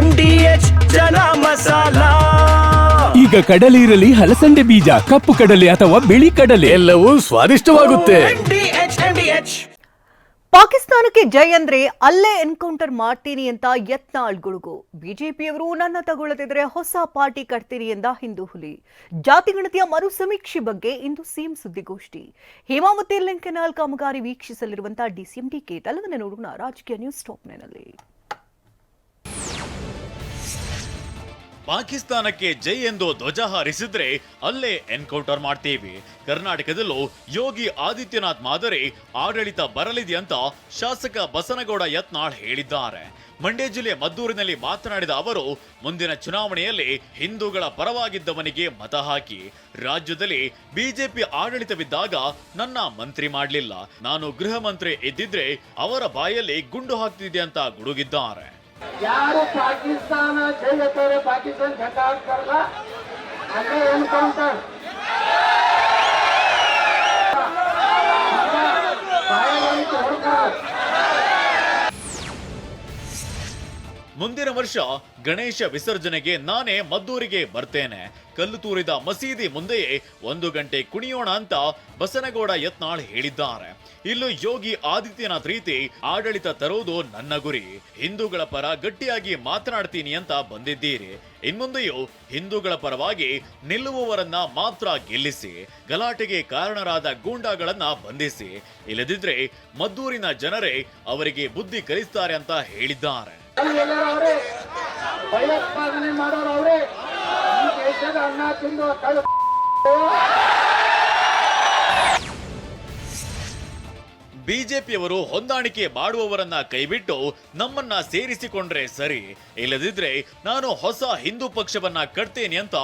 MDH ಚನ masala. ಈಗ ಕಡಲೆ ಇರಲಿ, ಹಲಸಂಡೆ ಬೀಜ, ಕಪ್ಪು ಕಡಲೆ ಅಥವಾ ಬಿಳಿ ಕಡಲೆ, ಎಲ್ಲವೂ ಸ್ವಾದಿಷ್ಟವಾಗುತ್ತೆ. ಪಾಕಿಸ್ತಾನಕ್ಕೆ ಜೈ ಅಂದ್ರೆ ಅಲ್ಲೇ ಎನ್ಕೌಂಟರ್ ಮಾಡ್ತೀನಿ ಅಂತ ಯತ್ನಾಳ್ ಗುಡುಗು. ಬಿಜೆಪಿಯವರು ನನ್ನ ತಗೊಳ್ಳದಿದ್ರೆ ಹೊಸ ಪಾರ್ಟಿ ಕಟ್ತೀನಿ ಎಂದ ಹಿಂದೂ ಹುಲಿ. ಜಾತಿಗಣತಿಯ ಮರು ಸಮೀಕ್ಷೆ ಬಗ್ಗೆ ಇಂದು ಸಿಎಂ ಸುದ್ದಿಗೋಷ್ಠಿ. ಹೇಮಾವತಿ ಲಿಂಕ್ ಕೆನಾಲ್ ಕಾಮಗಾರಿ ವೀಕ್ಷಿಸಲಿರುವಂತಹ ಡಿಸಿಎಂ ಡಿಕೆ. ಎಲ್ಲವನ್ನ ನೋಡೋಣ ರಾಜಕೀಯ ನ್ಯೂಸ್ ಟಾಪ್ ನಲ್ಲಿ. ಪಾಕಿಸ್ತಾನಕ್ಕೆ ಜೈ ಎಂದು ಧ್ವಜ ಹಾರಿಸಿದ್ರೆ ಅಲ್ಲೇ ಎನ್ಕೌಂಟರ್ ಮಾಡ್ತೀವಿ. ಕರ್ನಾಟಕದಲ್ಲೂ ಯೋಗಿ ಆದಿತ್ಯನಾಥ್ ಮಾದರಿ ಆಡಳಿತ ಬರಲಿದೆ ಅಂತ ಶಾಸಕ ಬಸನಗೌಡ ಯತ್ನಾಳ್ ಹೇಳಿದ್ದಾರೆ. ಮಂಡ್ಯ ಜಿಲ್ಲೆ ಮದ್ದೂರಿನಲ್ಲಿ ಮಾತನಾಡಿದ ಅವರು, ಮುಂದಿನ ಚುನಾವಣೆಯಲ್ಲಿ ಹಿಂದೂಗಳ ಪರವಾಗಿದ್ದವನಿಗೆ ಮತ ಹಾಕಿ. ರಾಜ್ಯದಲ್ಲಿ ಬಿಜೆಪಿ ಆಡಳಿತವಿದ್ದಾಗ ನನ್ನ ಮಂತ್ರಿ ಮಾಡಲಿಲ್ಲ, ನಾನು ಗೃಹ ಮಂತ್ರಿ ಇದ್ದಿದ್ರೆ ಅವರ ಬಾಯಲ್ಲಿ ಗುಂಡು ಹಾಕ್ತಿದ್ದೆ ಅಂತ ಗುಡುಗಿದ್ದಾರೆ. ಯಾರು ಪಾಕಿಸ್ತಾನ ಜೈತಾರೆ, ಪಾಕಿಸ್ತಾನ ಝಂಡಾ ಹಾಕ್ತಾರಲ್ಲ ಅಲ್ಲೇ ಎನ್ಕೌಂಟರ್. ಮುಂದಿನ ವರ್ಷ ಗಣೇಶ ವಿಸರ್ಜನೆಗೆ ನಾನೇ ಮದ್ದೂರಿಗೆ ಬರ್ತೇನೆ. ಕಲ್ಲು ತೂರಿದ ಮಸೀದಿ ಮುಂದೆಯೇ 1 ಗಂಟೆ ಕುಣಿಯೋಣ ಅಂತ ಬಸನಗೌಡ ಯತ್ನಾಳ್ ಹೇಳಿದ್ದಾರೆ. ಇಲ್ಲೂ ಯೋಗಿ ಆದಿತ್ಯನಾಥ್ ರೀತಿ ಆಡಳಿತ ತರುವುದು ನನ್ನ ಗುರಿ. ಹಿಂದೂಗಳ ಪರ ಗಟ್ಟಿಯಾಗಿ ಮಾತನಾಡ್ತೀನಿ ಅಂತ ಬಂದಿದ್ದೀರಿ. ಇನ್ಮುಂದೆಯೂ ಹಿಂದೂಗಳ ಪರವಾಗಿ ನಿಲ್ಲುವವರನ್ನ ಮಾತ್ರ ಗೆಲ್ಲಿಸಿ, ಗಲಾಟೆಗೆ ಕಾರಣರಾದ ಗೂಂಡಾಗಳನ್ನ ಬಂಧಿಸಿ. ಇಲ್ಲದಿದ್ರೆ ಮದ್ದೂರಿನ ಜನರೇ ಅವರಿಗೆ ಬುದ್ಧಿ ಕಲಿಸ್ತಾರೆ ಅಂತ ಹೇಳಿದ್ದಾರೆ. ಭಯೋತ್ಪಾದನೆ ಮಾಡೋರು ಅವರೇ. ಈ ದೇಶದ ಅನ್ನ ತಿಂದು ಬಿಜೆಪಿಯವರು ಹೊಂದಾಣಿಕೆ ಮಾಡುವವರನ್ನ ಕೈಬಿಟ್ಟು ನಮ್ಮನ್ನ ಸೇರಿಸಿಕೊಂಡ್ರೆ ಸರಿ, ಇಲ್ಲದಿದ್ರೆ ನಾನು ಹೊಸ ಹಿಂದೂ ಪಕ್ಷವನ್ನ ಕಟ್ತೇನೆ ಅಂತ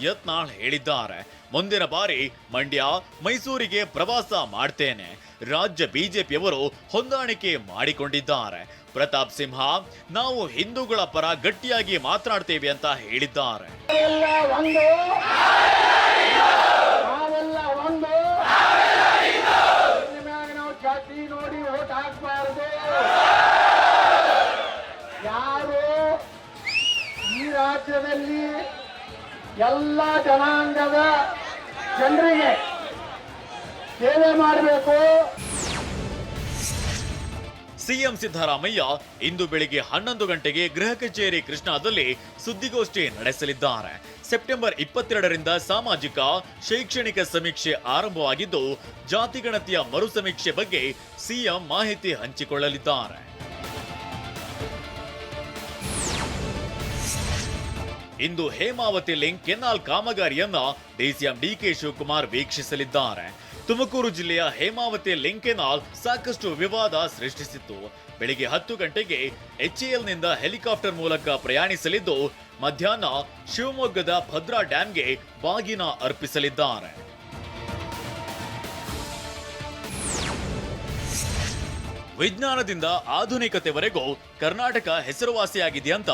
ಯತ್ನಾಳ್ ಹೇಳಿದ್ದಾರೆ. ಮುಂದಿನ ಬಾರಿ ಮಂಡ್ಯ, ಮೈಸೂರಿಗೆ ಪ್ರವಾಸ ಮಾಡ್ತೇನೆ. ರಾಜ್ಯ ಬಿಜೆಪಿಯವರು ಹೊಂದಾಣಿಕೆ ಮಾಡಿಕೊಂಡಿದ್ದಾರೆ. ಪ್ರತಾಪ್ ಸಿಂಹ, ನಾವು ಹಿಂದೂಗಳ ಪರ ಗಟ್ಟಿಯಾಗಿ ಮಾತನಾಡ್ತೇವೆ ಅಂತ ಹೇಳಿದ್ದಾರೆ. ಜಾತಿ ನೋಡಿ ಓಟ್ ಹಾಕಬಾರದು. ಯಾರು ಈ ರಾಜ್ಯದಲ್ಲಿ ಎಲ್ಲ ಜನಾಂಗದ ಜನರಿಗೆ ಸೇವೆ ಮಾಡಬೇಕು. ಸಿಎಂ ಸಿದ್ದರಾಮಯ್ಯ ಇಂದು ಬೆಳಿಗ್ಗೆ 11 ಗಂಟೆಗೆ ಗೃಹ ಕಚೇರಿ ಕೃಷ್ಣಾದಲ್ಲಿ ಸುದ್ದಿಗೋಷ್ಠಿ ನಡೆಸಲಿದ್ದಾರೆ. ಸೆಪ್ಟೆಂಬರ್ 22ರಿಂದ ಸಾಮಾಜಿಕ ಶೈಕ್ಷಣಿಕ ಸಮೀಕ್ಷೆ ಆರಂಭವಾಗಿದ್ದು, ಜಾತಿಗಣತಿಯ ಮರು ಸಮೀಕ್ಷೆ ಬಗ್ಗೆ ಸಿಎಂ ಮಾಹಿತಿ ಹಂಚಿಕೊಳ್ಳಲಿದ್ದಾರೆ. ಇಂದು ಹೇಮಾವತಿ ಲಿಂಕ್ ಕೆನಾಲ್ ಕಾಮಗಾರಿಯನ್ನ ಡಿಸಿಎಂ ಡಿಕೆ ಶಿವಕುಮಾರ್ ವೀಕ್ಷಿಸಲಿದ್ದಾರೆ. ತುಮಕೂರು ಜಿಲ್ಲೆಯ ಹೇಮಾವತಿ ಲಿಂಕ್ ಕೆನಾಲ್ ಸಾಕಷ್ಟು ವಿವಾದ ಸೃಷ್ಟಿಸಿತ್ತು. ಬೆಳಿಗ್ಗೆ 10 ಗಂಟೆಗೆ HALನಿಂದ ಹೆಲಿಕಾಪ್ಟರ್ ಮೂಲಕ ಪ್ರಯಾಣಿಸಲಿದ್ದು, ಮಧ್ಯಾಹ್ನ ಶಿವಮೊಗ್ಗದ ಭದ್ರಾ ಡ್ಯಾಂಗೆ ಬಾಗಿನ ಅರ್ಪಿಸಲಿದ್ದಾರೆ. ವಿಜ್ಞಾನದಿಂದ ಆಧುನಿಕತೆವರೆಗೂ ಕರ್ನಾಟಕ ಹೆಸರುವಾಸಿಯಾಗಿದೆ ಅಂತ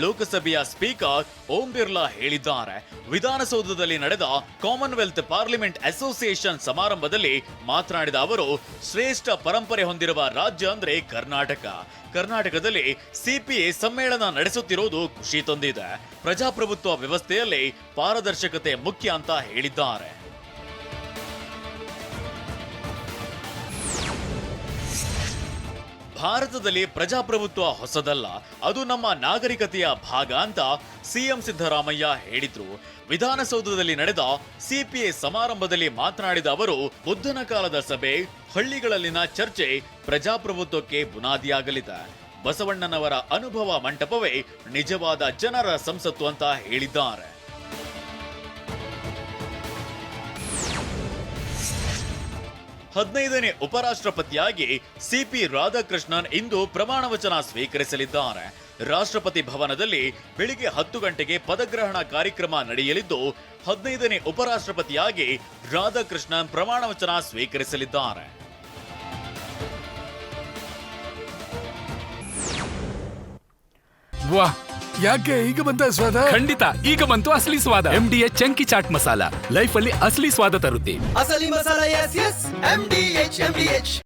ಲೋಕಸಭೆಯ ಸ್ಪೀಕರ್ ಓಂ ಬಿರ್ಲಾ ಹೇಳಿದ್ದಾರೆ. ವಿಧಾನಸೌಧದಲ್ಲಿ ನಡೆದ ಕಾಮನ್ವೆಲ್ತ್ ಪಾರ್ಲಿಮೆಂಟ್ ಅಸೋಸಿಯೇಷನ್ ಸಮಾರಂಭದಲ್ಲಿ ಮಾತನಾಡಿದ ಅವರು, ಶ್ರೇಷ್ಠ ಪರಂಪರೆ ಹೊಂದಿರುವ ರಾಜ್ಯ ಅಂದ್ರೆ ಕರ್ನಾಟಕ. ಕರ್ನಾಟಕದಲ್ಲಿ ಸಿಪಿಎ ಸಮ್ಮೇಳನ ನಡೆಸುತ್ತಿರುವುದು ಖುಷಿ ತಂದಿದೆ. ಪ್ರಜಾಪ್ರಭುತ್ವ ವ್ಯವಸ್ಥೆಯಲ್ಲಿ ಪಾರದರ್ಶಕತೆ ಮುಖ್ಯ ಅಂತ ಹೇಳಿದ್ದಾರೆ. ಭಾರತದಲ್ಲಿ ಪ್ರಜಾಪ್ರಭುತ್ವ ಹೊಸದಲ್ಲ, ಅದು ನಮ್ಮ ನಾಗರಿಕತೆಯ ಭಾಗ ಅಂತ ಸಿಎಂ ಸಿದ್ದರಾಮಯ್ಯ ಹೇಳಿದ್ರು. ವಿಧಾನಸೌಧದಲ್ಲಿ ನಡೆದ ಸಿಪಿಎ ಸಮಾರಂಭದಲ್ಲಿ ಮಾತನಾಡಿದ ಅವರು, ಬುದ್ಧನ ಕಾಲದ ಸಭೆ, ಹಳ್ಳಿಗಳಲ್ಲಿನ ಚರ್ಚೆ ಪ್ರಜಾಪ್ರಭುತ್ವಕ್ಕೆ ಬುನಾದಿಯಾಗಲಿದೆ. ಬಸವಣ್ಣನವರ ಅನುಭವ ಮಂಟಪವೇ ನಿಜವಾದ ಜನರ ಸಂಸತ್ತು ಅಂತ ಹೇಳಿದ್ದಾರೆ. ಹದಿನೈದನೇ ಉಪರಾಷ್ಟ್ರಪತಿಯಾಗಿ ಸಿಪಿ ರಾಧಾಕೃಷ್ಣನ್ ಇಂದು ಪ್ರಮಾಣ ವಚನ ಸ್ವೀಕರಿಸಲಿದ್ದಾರೆ. ರಾಷ್ಟ್ರಪತಿ ಭವನದಲ್ಲಿ ಬೆಳಿಗ್ಗೆ 10 ಗಂಟೆಗೆ ಪದಗ್ರಹಣ ಕಾರ್ಯಕ್ರಮ ನಡೆಯಲಿದ್ದು, 15ನೇ ಉಪರಾಷ್ಟ್ರಪತಿಯಾಗಿ ರಾಧಾಕೃಷ್ಣನ್ ಪ್ರಮಾಣ ವಚನ ಸ್ವೀಕರಿಸಲಿದ್ದಾರೆ. ವಾಹ್, ಯಾಕೆ ಈಗ ಬಂತ ಸ್ವಾದ? ಖಂಡಿತ ಈಗ ಬಂತು ಅಸಲಿ ಸ್ವಾದ. MDH chunky chaat masala life ಅಲ್ಲಿ ಅಸಲಿ ಸ್ವಾದ ತರುತ್ತೆ. ಅಸಲಿ ಮಸಾಲ, ಎಸ್ ಎಸ್ MDH.